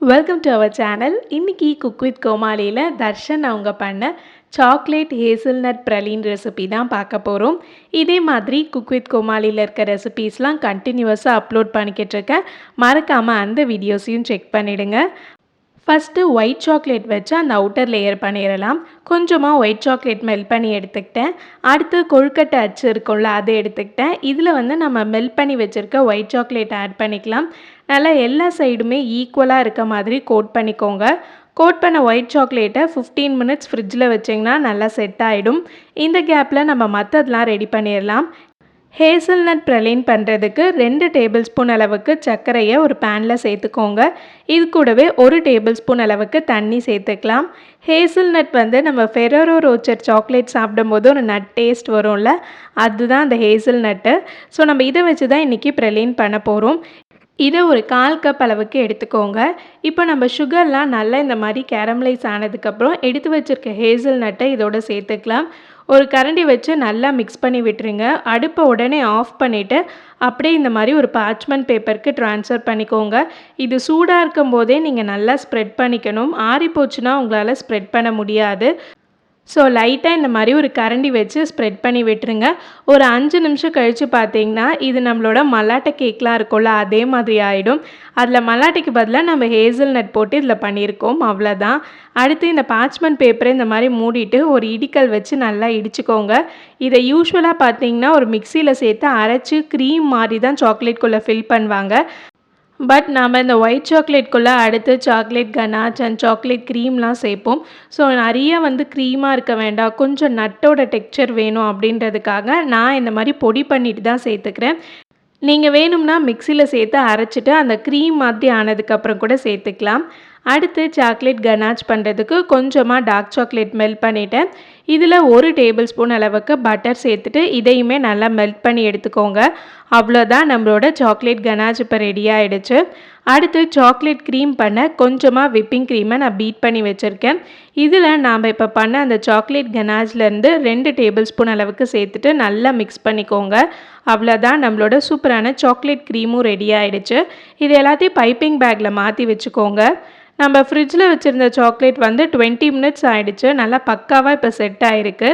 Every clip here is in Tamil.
Welcome to our channel. இன்னைக்கு குக் வித் கோமாளியில் தர்ஷன் அவங்க பண்ண சாக்லேட் ஹேசல்நட் ப்ரலீன் ரெசிபி தான் பார்க்க போகிறோம். இதே மாதிரி குக் வித் கோமாளியில் இருக்க ரெசிபீஸ்லாம் கண்டினியூஸாக அப்லோட் பண்ணிக்கிட்டு இருக்கேன். மறக்காமல் அந்த வீடியோஸையும் செக் பண்ணிவிடுங்க. ஃபஸ்ட்டு ஒயிட் சாக்லேட் வச்சு அந்த அவுட்டர் லேயர் பண்ணிடலாம். கொஞ்சமாக ஒயிட் சாக்லேட் மெல்ட் பண்ணி எடுத்துக்கிட்டேன். அடுத்து கொழுக்கட்டை அச்சு இருக்கும்ல, அதை எடுத்துக்கிட்டேன். இதில் நம்ம மெல்ட் பண்ணி வச்சுருக்க ஒயிட் சாக்லேட் ஆட் பண்ணிக்கலாம். நல்லா எல்லா சைடுமே ஈக்குவலாக இருக்க மாதிரி கோட் பண்ணிக்கோங்க. கோட் பண்ண ஒயிட் சாக்லேட்டை 15 மினிட்ஸ் ஃப்ரிட்ஜில் வச்சிங்கன்னா நல்லா செட் ஆகிடும். இந்த கேப்பில் நம்ம மற்றதெல்லாம் ரெடி பண்ணிடலாம். ஹேசல்நட் ப்ரலீன் பண்ணுறதுக்கு 2 டேபிள் ஸ்பூன் அளவுக்கு சர்க்கரையை ஒரு பேனில் சேர்த்துக்கோங்க. இது கூடவே 1 டேபிள் ஸ்பூன் அளவுக்கு தண்ணி சேர்த்துக்கலாம். ஹேசல்நட் நம்ம ஃபெரோரோ ரோச்சர் சாக்லேட் சாப்பிடும்போது ஒரு நட் டேஸ்ட் வரும்ல, அதுதான் அந்த ஹேசல்நட்டு. ஸோ நம்ம இதை வச்சு தான் இன்றைக்கி ப்ரலீன் பண்ண போகிறோம். இதை ஒரு 1/4 கப் அளவுக்கு எடுத்துக்கோங்க. இப்போ நம்ம சுகர்லாம் நல்லா இந்த மாதிரி கேரமலைஸ் ஆனதுக்கப்புறம் எடுத்து வச்சுருக்க ஹேசல்நட்டை இதோட சேர்த்துக்கலாம். ஒரு கரண்டி வச்சு நல்லா மிக்ஸ் பண்ணி விட்டுருங்க. அடுப்பை உடனே ஆஃப் பண்ணிவிட்டு அப்படியே இந்த மாதிரி ஒரு பார்ச்மெண்ட் பேப்பருக்கு ட்ரான்ஸ்ஃபர் பண்ணிக்கோங்க. இது சூடாக இருக்கும் போதே நீங்கள் நல்லா ஸ்ப்ரெட் பண்ணிக்கணும். ஆறி போச்சுன்னா உங்களால் ஸ்ப்ரெட் பண்ண முடியாது. ஸோ லைட்டாக இந்த மாதிரி ஒரு கரண்டி வச்சு ஸ்ப்ரெட் பண்ணி விட்டுருங்க. ஒரு 5 நிமிஷம் கழித்து பார்த்தீங்கன்னா இது நம்மளோட மல்லாட்டை கேக்லாம் இருக்கும்ல, அதே மாதிரி ஆகிடும். அதில் மல்லாட்டைக்கு பதிலாக நம்ம ஹேசல்நட் போட்டு இதில் பண்ணியிருக்கோம், அவ்வளோதான். அடுத்து இந்த பார்ச்மெண்ட் பேப்பரை இந்த மாதிரி மூடிட்டு ஒரு இடிக்கல் வச்சு நல்லா இடிச்சுக்கோங்க. இதை யூஸ்வலாக பார்த்தீங்கன்னா ஒரு மிக்சியில் சேர்த்து அரைச்சி க்ரீம் மாதிரி தான் சாக்லேட்குள்ளே ஃபில் பண்ணுவாங்க. பட் நாம் இந்த ஒயிட் சாக்லேட்குள்ளே அடுத்து சாக்லேட் கனாச் அண்ட் சாக்லேட் க்ரீம்லாம் சேர்ப்போம். ஸோ நிறைய க்ரீமாக இருக்க வேண்டாம், கொஞ்சம் நட்டோட டெக்ஸ்சர் வேணும் அப்படின்றதுக்காக நான் இந்த மாதிரி பொடி பண்ணிட்டு தான் சேர்த்துக்கிறேன். நீங்கள் வேணும்னா மிக்சியில் சேர்த்து அரைச்சிட்டு அந்த க்ரீம் மாதிரி ஆனதுக்கப்புறம் கூட சேர்த்துக்கலாம். அடுத்து சாக்லேட் கனாச் பண்ணுறதுக்கு கொஞ்சமாக டார்க் சாக்லேட் மெல்ட் பண்ணிவிட்டேன். இதில் 1 டேபிள் ஸ்பூன் அளவுக்கு பட்டர் சேர்த்துட்டு இதையுமே நல்லா மெல்ட் பண்ணி எடுத்துக்கோங்க. அவ்வளோதான், நம்மளோட சாக்லேட் கனாச் இப்போ ரெடி ஆகிடுச்சு. அடுத்து சாக்லேட் க்ரீம் பண்ண கொஞ்சமாக விப்பிங் க்ரீமை நான் பீட் பண்ணி வச்சுருக்கேன். இதில் நாம் இப்போ பண்ண அந்த சாக்லேட் கனாச்லேருந்து 2 டேபிள் ஸ்பூன் அளவுக்கு சேர்த்துட்டு நல்லா மிக்ஸ் பண்ணிக்கோங்க. அவ்வளோதான், நம்மளோட சூப்பரான சாக்லேட் க்ரீமும் ரெடி ஆகிடுச்சு. இது எல்லாத்தையும் பைப்பிங் பேக்கில் மாற்றி வச்சுக்கோங்க. நம்ம ஃப்ரிட்ஜில் வச்சுருந்த சாக்லேட் 20 மினிட்ஸ் ஆகிடுச்சு. நல்லா பக்காவாக இப்போ செட் ஆகிருக்கு.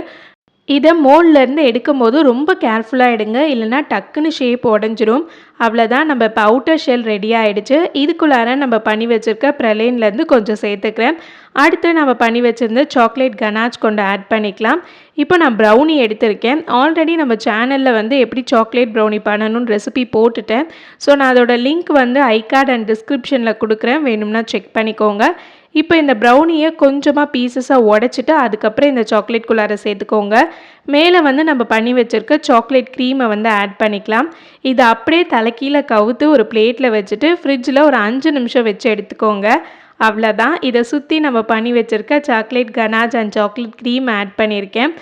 இதை மோல்ட்லேருந்து எடுக்கும்போது ரொம்ப கேர்ஃபுல்லாக எடுங்க, இல்லைனா டக்குன்னு ஷேப் உடஞ்சிரும். அவ்வளோதான், நம்ம இப்போ அவுட்டர் ஷெல் ரெடி ஆகிடுச்சு. இதுக்குள்ளார நம்ம பண்ணி வச்சுருக்க ப்ரலீன்லேருந்து கொஞ்சம் சேர்த்துக்கிறேன். அடுத்து நம்ம பண்ணி வச்சுருந்த சாக்லேட் கனாச் கொண்டு ஆட் பண்ணிக்கலாம். இப்போ நான் ப்ரௌனி எடுத்திருக்கேன். ஆல்ரெடி நம்ம சேனலில் எப்படி சாக்லேட் ப்ரௌனி பண்ணணும்னு ரெசிபி போட்டுட்டேன். ஸோ நான் அதோட லிங்க் ஐ கார்டு அண்ட் டிஸ்கிரிப்ஷனில் கொடுக்குறேன், வேணும்னா செக் பண்ணிக்கோங்க. இப்போ இந்த ப்ரௌனியை கொஞ்சமாக பீசஸாக உடச்சிட்டு அதுக்கப்புறம் இந்த சாக்லேட்குள்ளார சேர்த்துக்கோங்க. மேலே நம்ம பண்ணி வச்சுருக்க சாக்லேட் க்ரீமை ஆட் பண்ணிக்கலாம். இதை அப்படியே தலைக்கீழே கவுத்து ஒரு பிளேட்டில் வச்சுட்டு ஃப்ரிட்ஜில் ஒரு 5 நிமிஷம் வச்சு எடுத்துக்கோங்க. அவ்வளோதான், இதை சுற்றி நம்ம பண்ணி வச்சுருக்க chocolate ganache and chocolate cream add பண்ணியிருக்கேன்.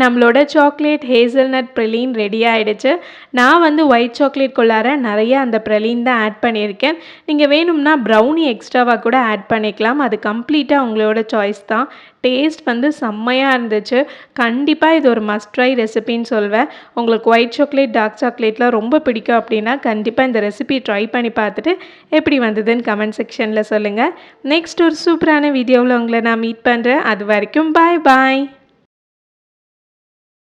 நம்மளோட சாக்லேட் ஹேசல்நட் ப்ரலீன் ரெடி ஆகிடுச்சு. நான் ஒயிட் சாக்லேட்குள்ளார நிறைய அந்த ப்ரலீன் தான் ஆட் பண்ணியிருக்கேன். நீங்கள் வேணும்னா ப்ரௌனி எக்ஸ்ட்ராவாக கூட ஆட் பண்ணிக்கலாம். அது கம்ப்ளீட்டாக உங்களோட சாய்ஸ் தான். டேஸ்ட் செம்மையாக இருந்துச்சு. கண்டிப்பாக இது ஒரு மஸ்ட் ட்ரை ரெசிபின்னு சொல்வேன். உங்களுக்கு ஒயிட் சாக்லேட் டார்க் சாக்லேட்லாம் ரொம்ப பிடிக்கும் அப்படின்னா கண்டிப்பாக இந்த ரெசிபி ட்ரை பண்ணி பார்த்துட்டு எப்படி வந்ததுன்னு கமெண்ட் செக்ஷனில் சொல்லுங்கள். நெக்ஸ்ட் ஒரு சூப்பரான வீடியோவில் உங்களை நான் மீட் பண்ணுறேன். அது வரைக்கும் பாய் பாய்.